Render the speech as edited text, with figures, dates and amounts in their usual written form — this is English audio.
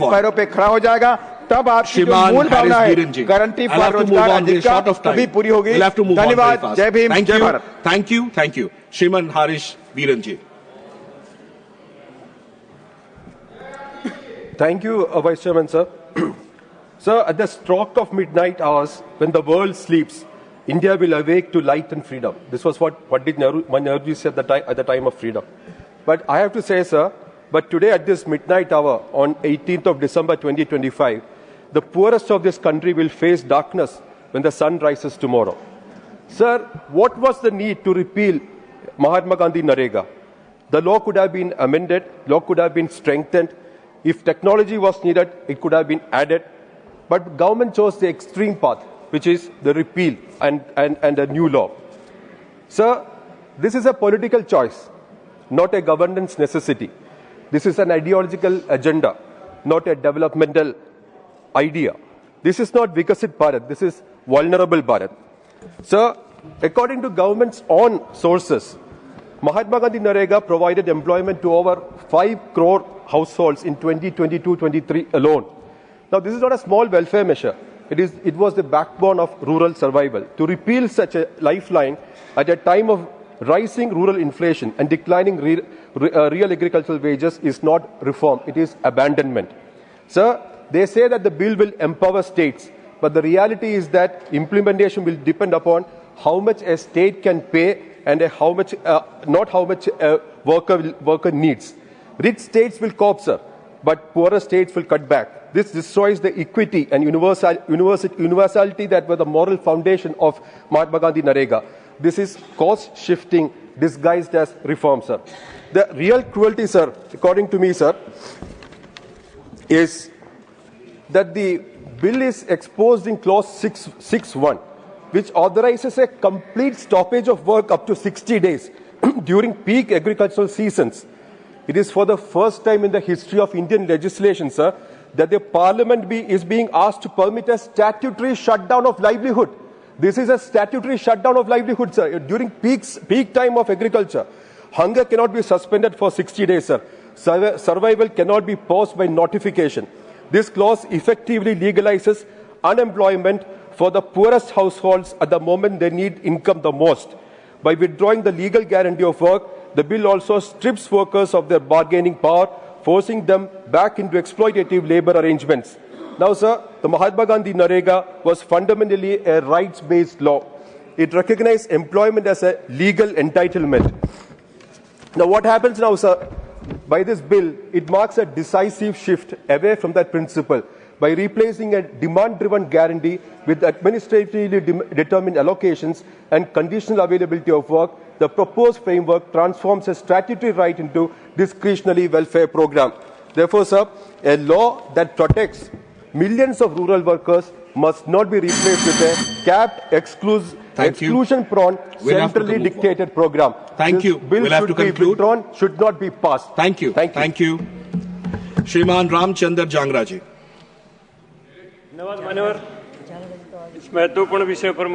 पैरों पे खड़ा हो जाएगा, तब आपकी जो मूल भावना है गारंटी फॉर रोजगार आजीविका तभी पूरी होगी। धन्यवाद। जय भीम, जय Bharat. Thank you. Shriman Haaris Biren ji. Thank you, Vice Chairman, sir. Sir, at the stroke of midnight hours, when the world sleeps, India will awake to light and freedom. This was what Pandit Nehru said at the time of freedom. But I have to say, sir, but today at this midnight hour, on 18th of December 2025, the poorest of this country will face darkness when the sun rises tomorrow. Sir, what was the need to repeal Mahatma Gandhi Narega? The law could have been amended, law could have been strengthened. If technology was needed, it could have been added. But government chose the extreme path, which is the repeal and a new law. Sir, this is a political choice, not a governance necessity. This is an ideological agenda, not a developmental idea. This is not Vikasit Bharat, this is vulnerable Bharat. Sir, according to government's own sources, Mahatma Gandhi Narega provided employment to over 5 crore households in 2022-23 alone. Now, this is not a small welfare measure. It was the backbone of rural survival. To repeal such a lifeline at a time of rising rural inflation and declining real agricultural wages is not reform, it is abandonment. Sir, they say that the bill will empower states, but the reality is that implementation will depend upon how much a state can pay and not how much a worker needs. Rich states will cope, sir, but poorer states will cut back. This destroys the equity and universality that were the moral foundation of Mahatma Gandhi Narega. This is cost shifting disguised as reform, sir. The real cruelty, sir, according to me, sir, is that the bill is exposed in clause 6.1, which authorizes a complete stoppage of work up to 60 days during peak agricultural seasons. It is for the first time in the history of Indian legislation, sir, that the parliament is being asked to permit a statutory shutdown of livelihood. This is a statutory shutdown of livelihood, sir, during peak time of agriculture. Hunger cannot be suspended for 60 days, sir. Survival cannot be paused by notification. This clause effectively legalizes unemployment for the poorest households at the moment they need income the most. By withdrawing the legal guarantee of work, the bill also strips workers of their bargaining power, forcing them back into exploitative labor arrangements. Now, sir, the Mahatma Gandhi Narega was fundamentally a rights-based law. It recognized employment as a legal entitlement. Now, what happens now, sir? By this bill, it marks a decisive shift away from that principle by replacing a demand-driven guarantee with administratively determined allocations and conditional availability of work. The proposed framework transforms a statutory right into discretionary welfare program. Therefore, sir, a law that protects millions of rural workers must not be replaced with a capped, exclusion-prone, centrally dictated program. Thank you. Bill we'll have to conclude. Withdrawn, should not be passed. Thank you. Shriman Ramchandar Jangra ji. धन्यवाद मान्यवर। इस महत्वपूर्ण विषय पर